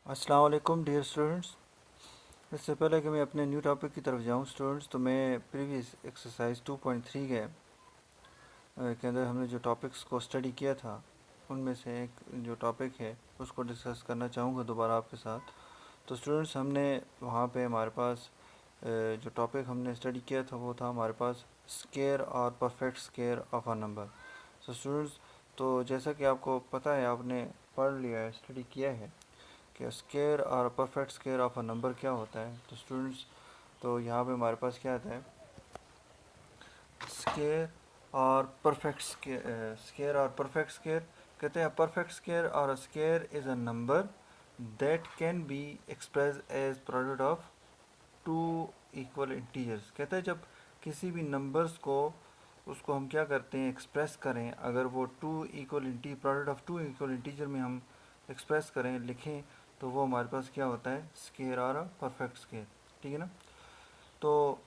अस्सलाम वालेकुम dear students. इससे पहले कि मैं अपने न्यू टॉपिक की तरफ जाऊं स्टूडेंट्स, तो मैं प्रीवियस एक्सरसाइज 2.3 के अंदर हमने जो टॉपिक्स को स्टडी किया था उनमें से एक जो टॉपिक है उसको डिस्कस करना चाहूँगा दोबारा आपके साथ। तो स्टूडेंट्स, हमने वहाँ पे हमारे पास जो टॉपिक हमने स्टडी किया था वो था हमारे पास स्केयर और perfect square of a number. So students, तो जैसा कि आपको पता है, आपने पढ़ लिया है, स्टडी किया है कि स्केयर और perfect square of a number क्या होता है। तो स्टूडेंट्स, तो यहाँ पे हमारे पास क्या आता है, स्केयर और परफेक्ट स्केयर। स्केयर और परफेक्ट स्केयर कहते हैं परफेक्ट स्केयर और square is a number that can be express as product of two equal integers. कहते हैं जब किसी भी नंबर्स को उसको हम क्या करते हैं, एक्सप्रेस करें, अगर वो product of two equal integer में हम एक्सप्रेस करें, लिखें, तो वो हमारे पास क्या होता है, स्केयर और परफेक्ट स्केयर। ठीक है ना। तो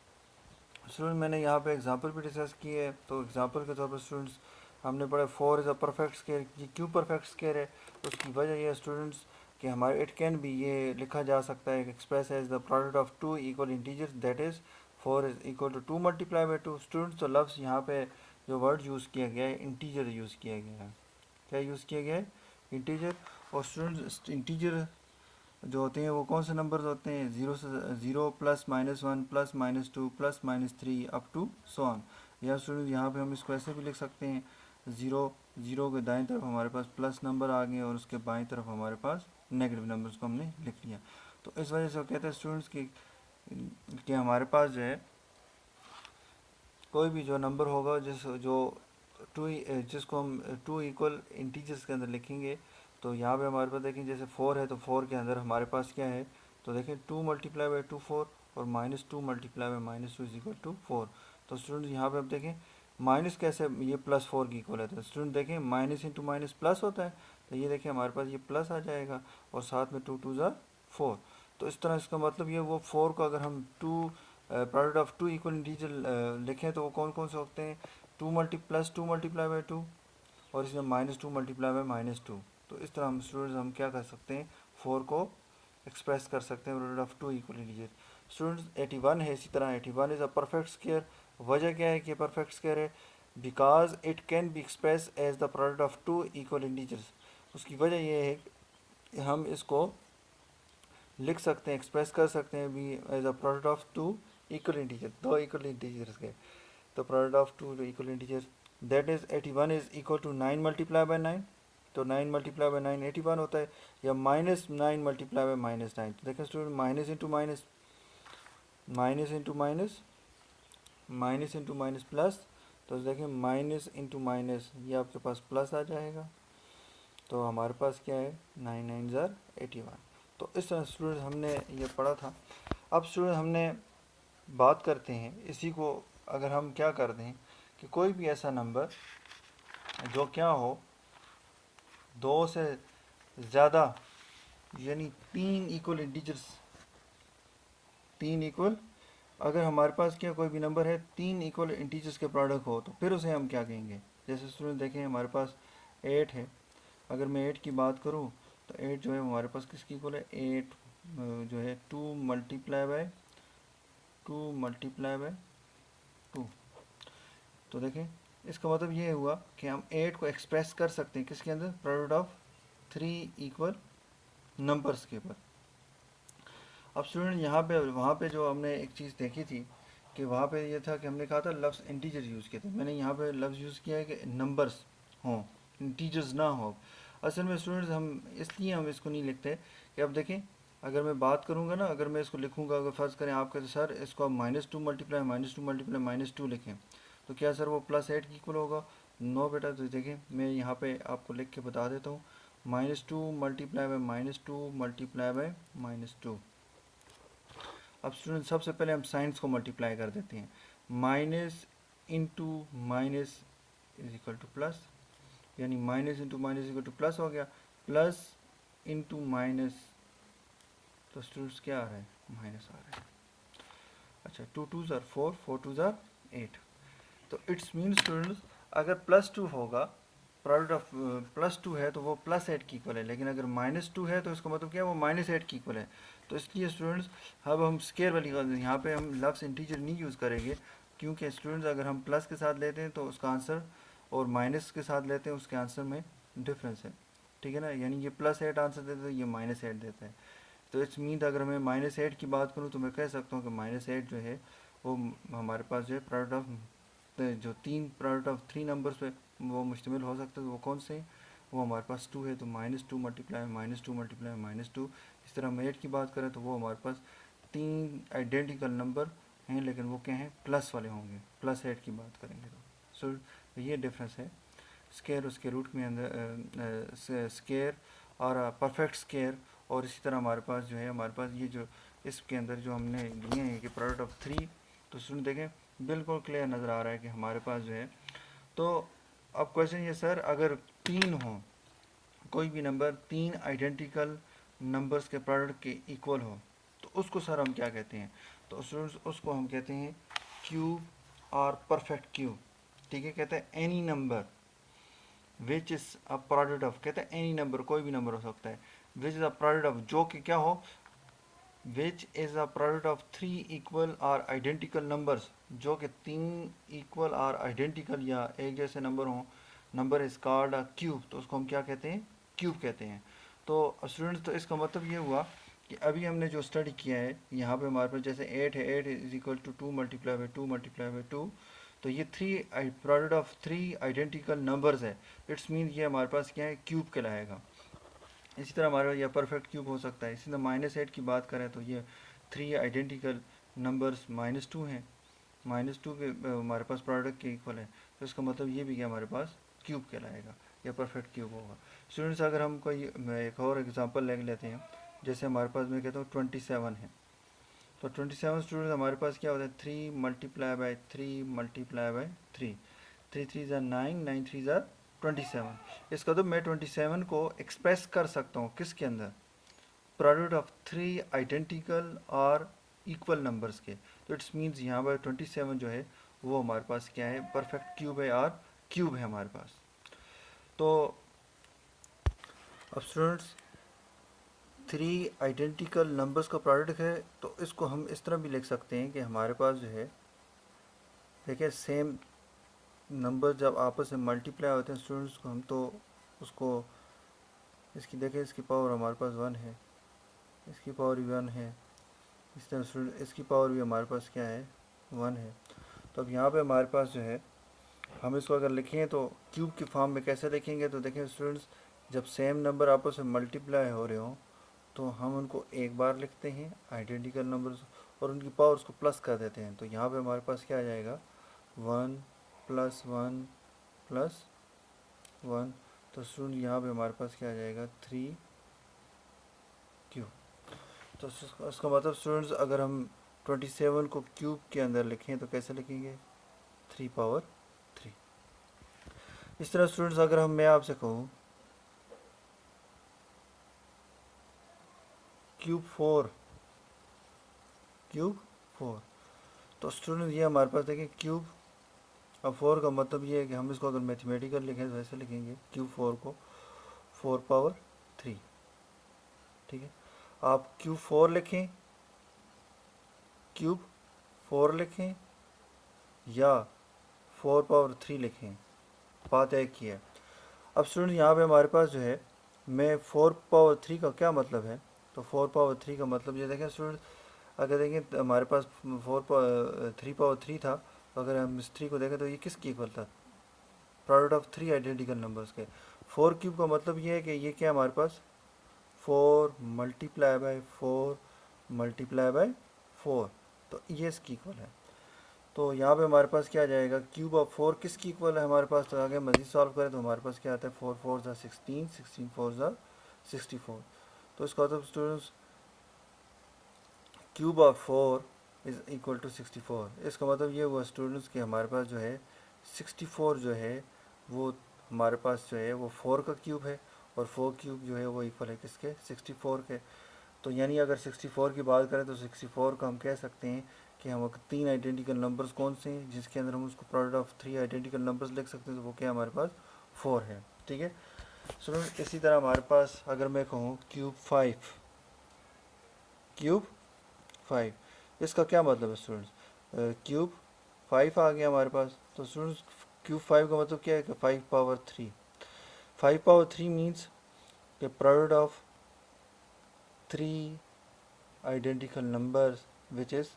स्टूडेंट, मैंने यहाँ पे एग्जांपल भी डिस्कस की है। तो एग्जांपल के तौर पर स्टूडेंट्स हमने पढ़ा 4 इज़ अ परफेक्ट स्केयर। ये क्यों परफेक्ट स्केयर है, उसकी वजह ये है स्टूडेंट्स कि हमारे इट कैन बी, ये लिखा जा सकता है express as the product of two equal integers, that is 4 is equal to 2 multiply by 2। Students, तो लफ्ज़ यहाँ पे जो वर्ड यूज़ किया गया है, इंटीजर यूज़ किया गया है। क्या यूज़ किया गया है, इंटीजर। और स्टूडेंट्स, इंटीजर जो होते हैं वो कौन से नंबर्स होते हैं, zero plus -1 plus -2 plus -3 up to so on. या स्टूडेंट, यहाँ पे हम इसको ऐसे भी लिख सकते हैं, ज़ीरो के दाएं तरफ हमारे पास प्लस नंबर आ गए और उसके बाएं तरफ हमारे पास नेगेटिव नंबर्स को हमने लिख लिया। तो इस वजह से वो कहते हैं स्टूडेंट्स कि हमारे पास जो है कोई भी जो नंबर होगा जिसको हम टू इक्वल इंटीजर्स के अंदर लिखेंगे, तो यहाँ पे हमारे पास देखें जैसे 4 है, तो 4 के अंदर हमारे पास क्या है, तो देखें 2 मल्टीप्लाई बाई 2 4 और -2 multiply by -2 is equal to 4। तो स्टूडेंट यहाँ पे अब देखें माइनस कैसे, ये +4 की इक्वल है। तो स्टूडेंट देखें माइनस इंटू माइनस प्लस होता है, तो ये देखें हमारे पास ये प्लस आ जाएगा और साथ में 2 2 ज़ा 4। तो इस तरह इसका मतलब ये वो 4 को अगर हम product of two equal integer लिखें तो वो कौन कौन से होते हैं, +2 मल्टीप्लाई बाई 2 और इसमें -2 मल्टीप्लाई बाई -2। तो इस तरह हम स्टूडेंट्स हम क्या कर सकते हैं, 4 को एक्सप्रेस कर सकते हैं product of two equal integer. Students, 81 है, इसी तरह 81 इज़ अ परफेक्ट स्केयर। वजह क्या है कि परफेक्ट स्केयर है, because it can be express as the product of two equal integers. उसकी वजह यह है कि हम इसको लिख सकते हैं, एक्सप्रेस कर सकते हैं भी as a product of two equal integer, दो इक्वल इंटीजर्स के। तो product of two equal integers that is 81 is equal to 9 multiply by 9। तो 9 मल्टीप्लाई बाई 9 81 होता है, या -9 मल्टीप्लाई बाई -9। तो देखें student, minus into minus, minus into minus, minus into minus plus. तो देखें माइनस इंटू माइनस, ये आपके पास प्लस आ जाएगा। तो हमारे पास क्या है, 9 9 ज़ार 81। तो इस तरह स्टूडेंट हमने ये पढ़ा था। अब स्टूडेंट हमने बात करते हैं इसी को, अगर हम क्या कर दें कि कोई भी ऐसा नंबर जो क्या हो, दो से ज़्यादा, यानी तीन इक्वल इंटीजर्स, तीन इक्वल, अगर हमारे पास क्या कोई भी नंबर है तीन इक्वल इंटीजर्स के प्रोडक्ट हो, तो फिर उसे हम क्या कहेंगे। जैसे स्टूडेंट देखें हमारे पास 8 है, अगर मैं 8 की बात करूं तो 8 जो है हमारे पास किसकी इक्वल है, 8 जो है 2 मल्टीप्लाई बाय 2। तो देखें इसका मतलब ये हुआ कि हम 8 को एक्सप्रेस कर सकते हैं किसके अंदर, product of three equal numbers के ऊपर। अब स्टूडेंट यहाँ पे वहाँ पे जो हमने एक चीज़ देखी थी कि वहाँ पे ये था कि हमने कहा था लफ्ज़ इंटीजर यूज़ किए थे, मैंने यहाँ पे लफ्ज़ यूज़ किया है कि नंबर्स हों, इंटीजर्स ना हो। असल में स्टूडेंट्स हम इसलिए हम इसको नहीं लिखते कि अब देखें, अगर मैं बात करूँगा ना, अगर मैं इसको लिखूँगा, अगर फ़र्ज़ करें आप कहते सर इसको आप -2 मल्टीप्लाई -2 लिखें, तो क्या सर वो +8 की इक्वल होगा। नो बेटा, तो देखें मैं यहाँ पे आपको लिख के बता देता हूँ, -2 मल्टीप्लाई बाई -2 मल्टीप्लाई बाई -2। अब स्टूडेंट सबसे पहले हम साइंस को मल्टीप्लाई कर देते हैं, minus into minus is equal to plus, यानी minus into minus equal to plus हो गया, प्लस इंटू माइनस, तो स्टूडेंट्स क्या आ रहा है, माइनस आ रहा है। अच्छा, 2 2 ज़ार 4, 4 2 ज़ार 8। तो इट्स मीन स्टूडेंट्स अगर +2 होगा प्रोडक्ट ऑफ +2 है तो वो +8 की इक्वल है, लेकिन अगर -2 है तो इसका मतलब क्या है, वो -8 की इक्वल है। तो इसलिए स्टूडेंट्स अब हम स्केयर वाली यहाँ पे हम लफ्स इंटीजर नहीं यूज़ करेंगे, क्योंकि स्टूडेंट्स अगर हम प्लस के साथ लेते हैं तो उसका आंसर, और माइनस के साथ लेते हैं उसके आंसर में डिफरेंस है, ठीक है ना। यानी ये +8 आंसर देता है, ये -8 देता है। तो इट्स मीन अगर मैं -8 की बात करूँ तो मैं कह सकता हूँ कि -8 जो है वो हमारे पास जो है प्रोडक्ट ऑफ जो तीन प्रोडक्ट ऑफ 3 नंबर्स पे वो मुश्तमिल हो सकता है, तो वो कौन से हैं, वो हमारे पास 2 है, तो -2 मल्टीप्लाई -2 मल्टीप्लाई -2। इस तरह हम 8 की बात करें तो वो हमारे पास 3 आइडेंटिकल नंबर हैं, लेकिन वो क्या हैं, प्लस वाले होंगे, +8 की बात करेंगे तो। सो ये डिफरेंस है स्केयर उसके रूट में अंदर स्केयर और परफेक्ट स्केयर। और इसी तरह हमारे पास जो है, हमारे पास ये जो इसके अंदर जो हमने लिए हैं कि प्रोडक्ट ऑफ 3, तो स्टूडेंट देखें बिल्कुल क्लियर नज़र आ रहा है कि हमारे पास जो है, तो अब क्वेश्चन ये सर, अगर 3 हो, कोई भी नंबर 3 आइडेंटिकल नंबर्स के प्रोडक्ट के इक्वल हो, तो उसको सर हम क्या कहते हैं, तो स्टूडेंट्स उसको हम कहते हैं क्यूब और परफेक्ट क्यूब, ठीक है। कहते हैं any number which is a product of, कहते हैं एनी नंबर, कोई भी नंबर हो सकता है, which is a product of, जो कि क्या हो, which is a product of 3 equal और आइडेंटिकल नंबर्स, जो कि 3 इक्वल और आइडेंटिकल या एक जैसे नंबर हों, number is called a cube, तो उसको हम क्या कहते हैं, क्यूब कहते हैं। तो स्टूडेंट्स, तो इसका मतलब ये हुआ कि अभी हमने जो स्टडी किया है, यहाँ पे हमारे पास जैसे 8 है, 8 is equal to 2 multiply by 2 multiply by 2, तो ये 3 प्रोडक्ट ऑफ 3 आइडेंटिकल नंबर्स है, इट्स मीन ये हमारे पास क्या है, क्यूब कहलाएगा। इसी तरह हमारे यह परफेक्ट क्यूब हो सकता है। इसी तरह -8 की बात करें तो ये 3 आइडेंटिकल नंबर्स -2 हैं, -2 के हमारे पास प्रोडक्ट के इक्वल है, तो इसका मतलब ये भी कि हमारे पास क्यूब कहलाएगा, या परफेक्ट क्यूब होगा। स्टूडेंट्स, अगर हम कोई एक और एग्जांपल ले लेते हैं, जैसे हमारे पास मैं कहता हूँ 27 है, तो 27 स्टूडेंट्स हमारे पास क्या होता है, 3 मल्टीप्लाई बाई 3 मल्टीप्लाई बाई 3, 3 3 ज़ा 9, 9 3 ज़ा 27। इसका तो मैं 27 को एक्सप्रेस कर सकता हूँ किसके अंदर, प्रोडक्ट ऑफ 3 आइडेंटिकल और इक्वल नंबर्स के, तो इट्स मीन्स यहाँ पर 27 जो है वो हमारे पास क्या है, परफेक्ट क्यूब है और क्यूब है हमारे पास। तो अब स्टूडेंट्स, 3 आइडेंटिकल नंबर्स का प्रोडक्ट है, तो इसको हम इस तरह भी लिख सकते हैं कि हमारे पास जो है, देखिए सेम नंबर जब आपस में मल्टीप्लाई होते हैं स्टूडेंट्स को हम, तो उसको इसकी देखिए, इसकी पावर हमारे पास 1 है, इसकी पावर भी 1 है, इस तरह स्टूडेंट इसकी पावर भी हमारे पास क्या है, 1 है। तो अब यहाँ पे हमारे पास जो है, हम इसको अगर लिखें तो क्यूब की फॉर्म में कैसे लिखेंगे, तो देखें स्टूडेंट्स, जब सेम नंबर आपस में मल्टीप्लाई हो रहे हों तो हम उनको एक बार लिखते हैं आइडेंटिकल नंबर्स, और उनकी पावर्स को प्लस कर देते हैं, तो यहाँ पे हमारे पास क्या आ जाएगा, 1 + 1 + 1, तो स्टूडेंट यहाँ पे हमारे पास क्या आ जाएगा, 3 क्यूब। तो उसका मतलब स्टूडेंट्स, अगर हम 27 को क्यूब के अंदर लिखें तो कैसे लिखेंगे, 3 पावर 3। इस तरह स्टूडेंट्स, अगर मैं आपसे कहूँ क्यूब 4, क्यूब 4, तो स्टूडेंट ये हमारे पास देखिए क्यूब, अब 4 का मतलब ये है कि हम इसको अगर मैथमेटिकल लिखें तो ऐसे लिखेंगे, क्यूब 4 को 4 पावर 3, ठीक है। आप क्यूब 4 लिखें, क्यूब 4 लिखें, या 4 पावर 3 लिखें, बात एक ही है। अब स्टूडेंट यहाँ पे हमारे पास जो है, मैं 4 पावर 3 का क्या मतलब है, तो 4 पावर 3 का मतलब ये देखें स्टूडेंट, अगर देखें तो हमारे पास 3 पावर 3 था, तो अगर हम इस 3 को देखें तो ये किसकी इक्वल था, प्रोडक्ट ऑफ 3 आइडेंटिकल नंबर्स के। 4 क्यूब का मतलब ये है कि ये क्या हमारे पास 4 मल्टीप्लाई बाई 4 मल्टीप्लाई बाई 4, तो ये इसकी इक्वल है। तो यहाँ पे हमारे पास क्या आ जाएगा, क्यूब ऑफ 4 किसकी इक्वल है हमारे पास, तो आगे मज़ीद सॉल्व करें तो हमारे पास क्या आता है, 4 4 ज़ा 16, 16 4 ज़ा 64, तो इसका मतलब students cube of 4 is equal to 64। इसका मतलब ये हुआ स्टूडेंट्स कि हमारे पास जो है 64 जो है वो हमारे पास जो है वो 4 का क्यूब है, और 4 क्यूब जो है वो इक्वल है किसके, 64 के। तो यानी अगर 64 की बात करें तो 64 का हम कह सकते हैं कि हम 3 आइडेंटिकल नंबर्स कौन से हैं जिसके अंदर हम उसको प्रोडक्ट ऑफ 3 आइडेंटिकल नंबर्स लिख सकते हैं, तो वो क्या हमारे पास 4 है। ठीक है स्टूडेंट। इसी तरह हमारे पास अगर मैं कहूँ क्यूब 5, इसका क्या मतलब है स्टूडेंट्स? क्यूब 5 आ गया हमारे पास, तो स्टूडेंट्स क्यूब 5 का मतलब क्या है कि 5 power 3। 5 power 3 means the product of three identical numbers which is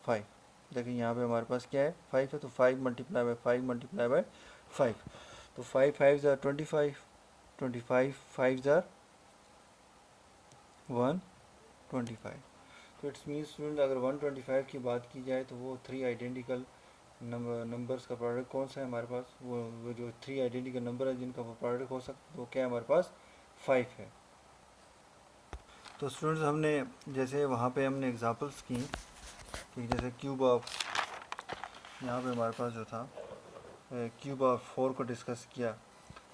5। देखिए यहाँ पे हमारे पास क्या है 5 है, तो 5 मल्टीप्लाई बाय 5 मल्टीप्लाई बाय 5, तो 5 5 ज़ार 25, 25 5 ज़ार 125। तो इट्स मीन स्टूडेंट अगर 125 की बात की जाए तो वो थ्री आइडेंटिकल नंबर्स का प्रोडक्ट कौन सा है हमारे पास? वो जो थ्री आइडेंटिकल नंबर है जिनका वो प्रोडक्ट हो सकता वो क्या है हमारे पास? 5 है। तो स्टूडेंट्स हमने जैसे वहाँ पे हमने एग्जांपल्स की कि जैसे क्यूब ऑफ, यहाँ पे हमारे पास जो था क्यूब ऑफ 4 को डिस्कस किया,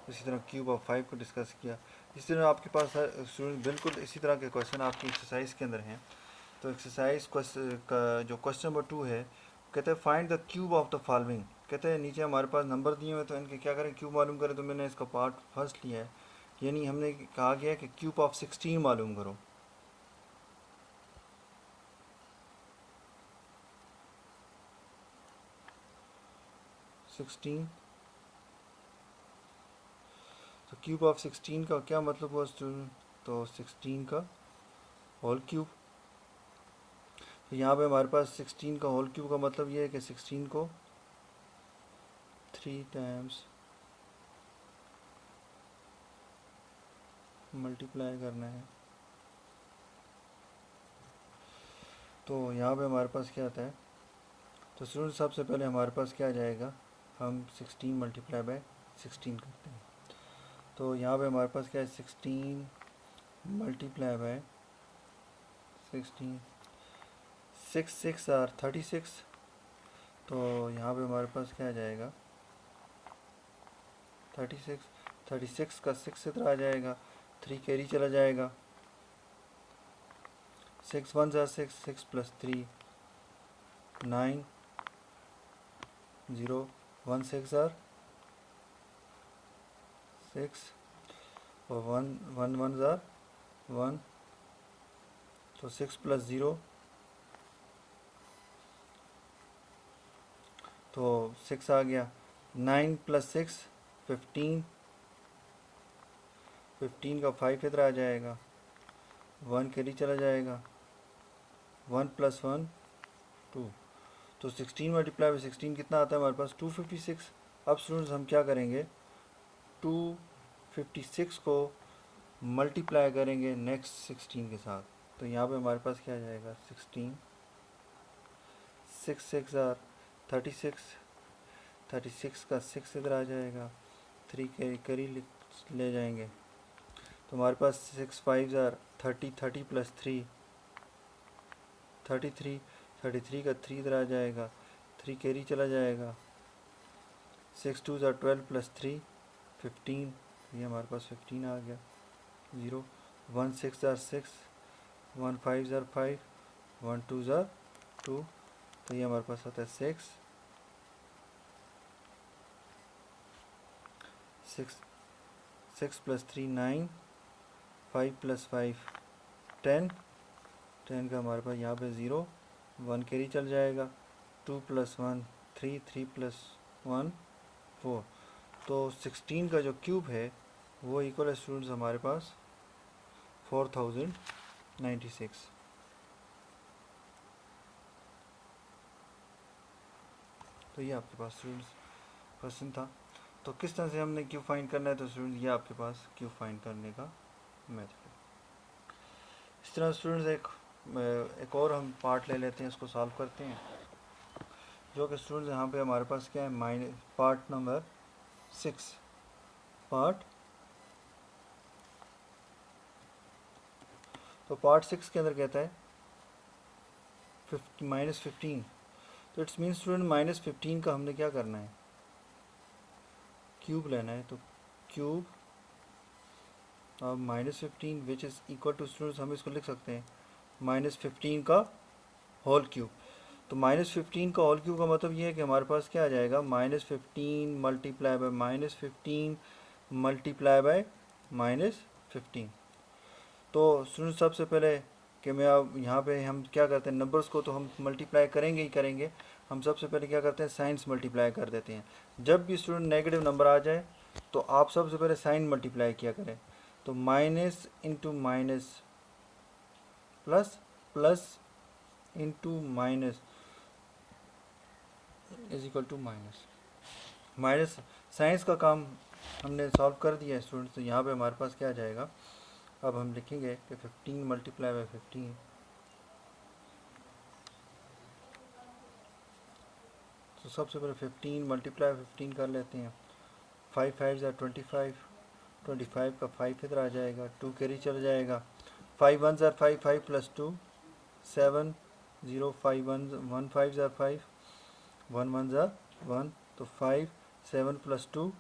इसी तरह क्यूब ऑफ 5 को डिस्कस किया। इसी तरह आपके पास स्टूडेंट बिल्कुल इसी तरह के क्वेश्चन आपकी एक्सरसाइज के अंदर हैं। तो एक्सरसाइज का जो क्वेश्चन नंबर 2 है, कहते हैं find the cube of the following. कहते हैं नीचे हमारे पास नंबर दिए हुए तो इनके क्या करें, क्यूब मालूम करें। तो मैंने इसका पार्ट फर्स्ट लिया है, यानी हमने कहा गया कि क्यूब ऑफ 16 मालूम करो। तो क्यूब ऑफ 16 का क्या मतलब हुआ स्टूडेंट? तो 16 का होल क्यूब। तो यहाँ पे हमारे पास 16 का होल क्यूब का मतलब ये है कि 16 को 3 टाइम्स मल्टीप्लाई करना है। तो यहाँ पे हमारे पास क्या आता है? तो स्टूडेंट सबसे पहले हमारे पास क्या आ जाएगा, हम 16 मल्टीप्लाई बाय 16 करते हैं। तो यहाँ पे हमारे पास क्या है, 16 मल्टीप्लाई बाय 16, 6 6 आर 36। तो यहाँ पे हमारे पास क्या आ जाएगा 36 का 6 इधर आ जाएगा, 3 कैरी चला जाएगा, 6 1 ज़ा 6, 6 प्लस 3 9, 0 1 6 आर 6 और 1 1 1 ज़ार 1, तो 6 प्लस 0 तो 6 आ गया, 9 प्लस 6 15, 15 का 5 इधर आ जाएगा, 1 कैरी चला जाएगा, 1 प्लस 1 2। तो 16 मल्टीप्लाई बाई 16 कितना आता है हमारे पास? 256। अब स्टूडेंट्स हम क्या करेंगे, 256 को मल्टीप्लाई करेंगे नेक्स्ट 16 के साथ। तो यहाँ पे हमारे पास क्या आ जाएगा 16, 6 6 आर 36, 36 का 6 इधर आ जाएगा, 3 कैरी ले जाएंगे। तो हमारे पास 6 5 आर 30, 30 प्लस 3 33, 33 का 3 इधर आ जाएगा, 3 कैरी चला जाएगा, 6 2 ज़ार 12 प्लस 3 15, ये हमारे पास 15 आ गया, 0 1 6 ज़ार 6, 1 5 ज़ार 5, 1 2 ज़ार 2। तो ये हमारे पास आता है 6 प्लस 3 9, 5 प्लस 5 10, 10 का हमारे पास यहाँ पे 0 1 कैरी चल जाएगा, 2 प्लस 1 3, 3 प्लस 1 4। तो 16 का जो क्यूब है वो इक्वल है स्टूडेंट्स हमारे पास 4096। तो ये आपके पास स्टूडेंट्स क्वेश्चन था। तो किस तरह से हमने क्यूब फाइंड करना है, तो स्टूडेंट्स ये आपके पास क्यूब फाइंड करने का मेथड है। इस तरह स्टूडेंट्स एक और हम पार्ट ले लेते हैं, इसको सॉल्व करते हैं, जो कि स्टूडेंट्स यहाँ पे हमारे पास क्या है, पार्ट नंबर 6। पार्ट 6 के अंदर कहता है -15। तो इट्स मीन स्टूडेंट -15 का हमने क्या करना है, क्यूब लेना है। तो क्यूब अब -15 which is equal to students हम इसको लिख सकते हैं -15 का होल क्यूब। तो -15 का होल क्यूब का मतलब ये है कि हमारे पास क्या आ जाएगा, -15 मल्टीप्लाई बाय -15 मल्टीप्लाई बाय -15। तो स्टूडेंट सबसे पहले कि मैं अब यहाँ पे हम क्या करते हैं, नंबर्स को तो हम मल्टीप्लाई करेंगे ही करेंगे। हम सबसे पहले क्या करते हैं, साइंस मल्टीप्लाई कर देते हैं। जब भी स्टूडेंट नेगेटिव नंबर आ जाए तो आप सबसे पहले साइन मल्टीप्लाई किया करें। तो minus into minus plus, plus into minus is equal to minus. Signs साइंस का काम हमने सॉल्व कर दिया है स्टूडेंट्स। तो यहाँ पे हमारे पास क्या आ जाएगा, अब हम लिखेंगे कि 15 मल्टीप्लाई बाई 15। तो सबसे पहले 15 मल्टीप्लाई 15 कर लेते हैं। 5 5 ज़ा 25, 25 का 5 इधर आ जाएगा, 2 कैरी चल जाएगा। 5 1 ज़ा 5, 5 प्लस 2 7, 0 5 1 1 5 ज़ा 5, 1 1 ज़ा 1, तो 5 7 प्लस 2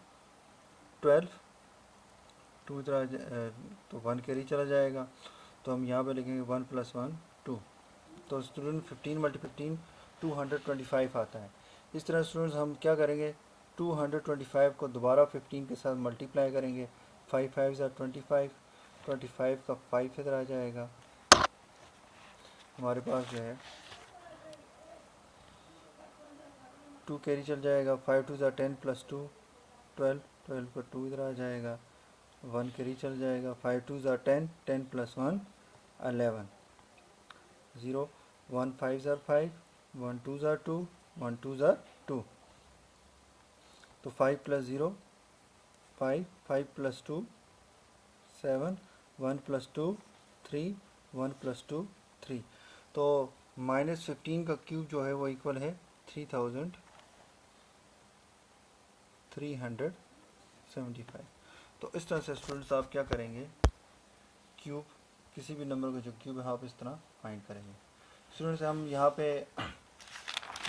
12, 2 इधर तो 1 कैरी चला जाएगा। तो हम यहाँ पे लिखेंगे 1 प्लस 1 2। तो स्टूडेंट 15 मल्टी 15 225 आता है। इस तरह स्टूडेंट्स हम क्या करेंगे, 225 को दोबारा 15 के साथ मल्टीप्लाई करेंगे। 5 5 ज़ा 25, 25 का 5 इधर आ जाएगा। हमारे पास जो है 2 कैरी चल जाएगा। 5 2 ज़ा 10 प्लस 2 12, 12 का 2 इधर आ जाएगा। 1 कैरी चल जाएगा। 5 2 ज़ा 10, 10 प्लस 1 11, 0 1 5 ज़ा 5, 1 2 ज़ा 2, 1 2 ज़ा 2, तो 5 प्लस 0 5, 5 प्लस 2 7, 1 प्लस 2 3, 1 प्लस 2 3। तो -15 का क्यूब जो है वो इक्वल है 3375। तो इस तरह से स्टूडेंट्स आप क्या करेंगे, क्यूब किसी भी नंबर का जो क्यूब है आप इस तरह फाइंड करेंगे। स्टूडेंट्स हम यहाँ पे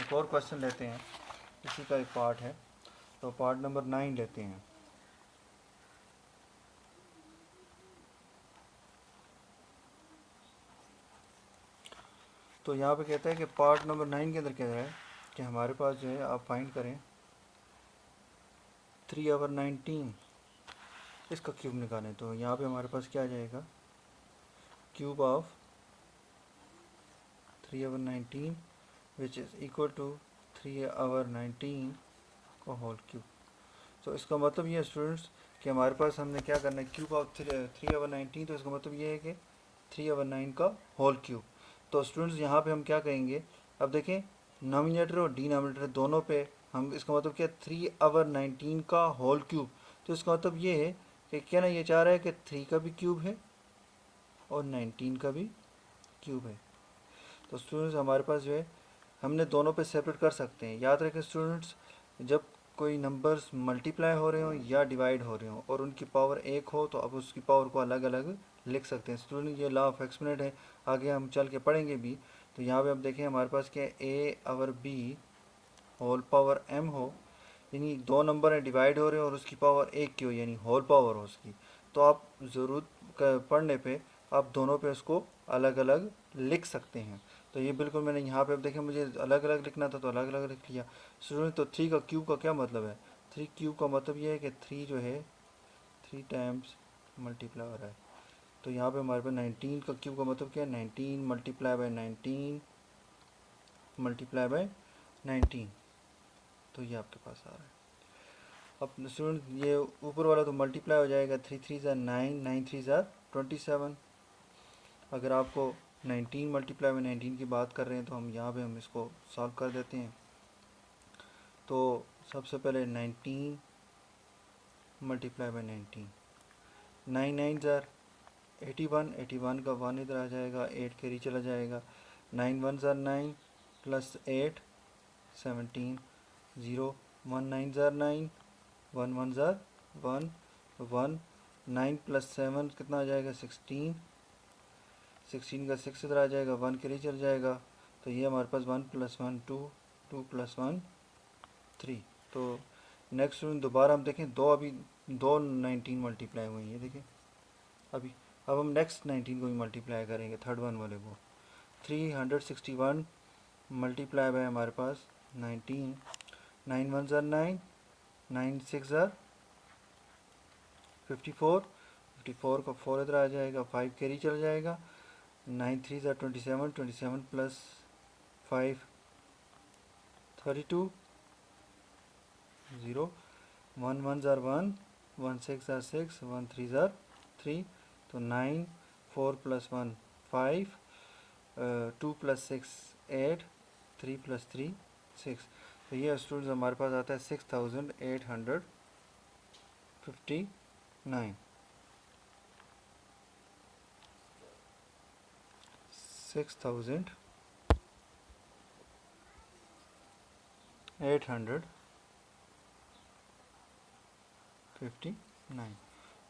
एक और क्वेश्चन लेते हैं, इसी का एक पार्ट है। तो पार्ट नंबर 9 लेते हैं। तो यहाँ पे कहता है कि पार्ट नंबर 9 के अंदर कह रहा है कि हमारे पास जो है आप फाइंड करें 3 ओवर 19 इसका क्यूब निकालें। तो यहाँ पे हमारे पास क्या आ जाएगा, cube of 3 over 19 which is equal to 3 over 19 का होल क्यूब। तो इसका मतलब ये है स्टूडेंट्स कि हमारे पास हमने क्या करना है, क्यूब ऑफ 3 ओवर 19। तो इसका मतलब ये है कि 3 ओवर 9 का होल क्यूब। तो स्टूडेंट्स यहाँ पे हम क्या करेंगे, अब देखें नोमिनेटर और डिनोमिनेटर दोनों पे हम, इसका मतलब क्या, 3 ओवर 19 का होल क्यूब। तो इसका मतलब ये है कि क्या ना, ये चाह रहा है कि 3 का भी क्यूब है और 19 का भी क्यूब है। तो स्टूडेंट्स हमारे पास जो है हमने दोनों पे सेपरेट कर सकते हैं। याद रखें स्टूडेंट्स, जब कोई नंबर्स मल्टीप्लाई हो रहे हो या डिवाइड हो रहे हो और उनकी पावर एक हो तो अब उसकी पावर को अलग अलग लिख सकते हैं। स्टूडेंट ये लॉ ऑफ एक्सपोनेंट है, आगे हम चल के पढ़ेंगे भी। तो यहाँ पे आप देखें हमारे पास क्या है, A over B whole power m हो, यानी दो नंबर हैं डिवाइड हो रहे हैं और उसकी पावर एक की हो, यानी होल पावर हो उसकी। तो आप ज़रूरत पढ़ने पे आप दोनों पे उसको अलग अलग लिख सकते हैं। तो ये बिल्कुल मैंने यहाँ पे, अब देखें मुझे अलग अलग लिखना था तो अलग अलग लिख लिया। स्टूडेंट तो 3 का क्यूब का क्या मतलब है, 3 क्यूब का मतलब ये है कि 3 जो है 3 टाइम्स मल्टीप्लाई हो रहा है। तो यहाँ पे हमारे पास 19 का क्यूब का मतलब क्या है, 19 मल्टीप्लाई बाय 19 मल्टीप्लाई बाय 19। तो ये आपके पास आ रहा है। अब स्टूडेंट ये ऊपर वाला तो मल्टीप्लाई हो जाएगा, 3 3 ज़ा 9, 9 3 ज़ा 27। अगर आपको 19 मल्टीप्लाई बाय 19 की बात कर रहे हैं तो हम यहाँ पे हम इसको सॉल्व कर देते हैं। तो सबसे पहले 19 मल्टीप्लाई बाय 19, 9 9 ज़ा 81, 81 का 1 इधर आ जाएगा, 8 कैरी चला जाएगा। 9 1 ज़ा 9 प्लस 8 17, 0 1 9 ज़ा 9, 1 1 ज़ा 1 1, 9 प्लस 7 कितना आ जाएगा 16, 16 का 6 इधर आ जाएगा, 1 कैरी चल जाएगा। तो ये हमारे पास 1 प्लस 1 2, 2 प्लस 1 3। तो नेक्स्ट दोबारा हम देखें, दो अभी दो 19 मल्टीप्लाई हुई है देखें अभी। अब हम नेक्स्ट 19 को भी मल्टीप्लाई करेंगे, थर्ड वन वाले को। 361 मल्टीप्लाई बाय हमारे पास 19, 9 1 ज़ा 9, 9 6 ज़ा 54, 54 का 4 इधर आ जाएगा, 5 कैरी चल जाएगा, 9 3 ज़ा 27, 27 प्लस 5 32, 0, 1 1 ज़ा 1, 1 6 ज़ा 6, 1 3 ज़ा 3, तो 9, 4 प्लस 1 5, 2 प्लस 6 8, 3 प्लस 3 6। तो ये स्टूडेंट्स हमारे पास आता है 6859, 6859।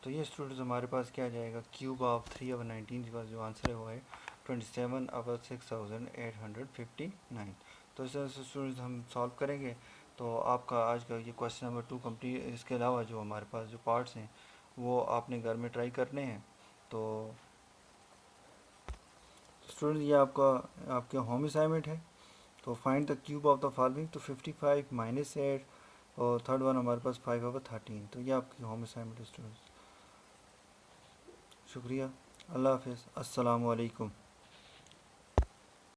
तो ये स्टूडेंट्स हमारे पास क्या आ जाएगा, क्यूब ऑफ 3/19 का जो आंसर है वो है 27/6859। तो इस तरह से स्टूडेंट्स हम सॉल्व करेंगे तो आपका आज का ये क्वेश्चन नंबर 2 कंप्लीट। इसके अलावा जो हमारे पास जो पार्ट्स हैं वो आपने घर में ट्राई करने हैं। तो स्टूडेंट ये आपके होम असाइनमेंट है। तो find the cube of the following, तो 55 -8 और थर्ड वन हमारे पास 5/13। तो ये आपकी होम असाइनमेंट है स्टूडेंट्स। शुक्रिया, अल्लाह हाफिज़, अस्सलामु अलैकुम।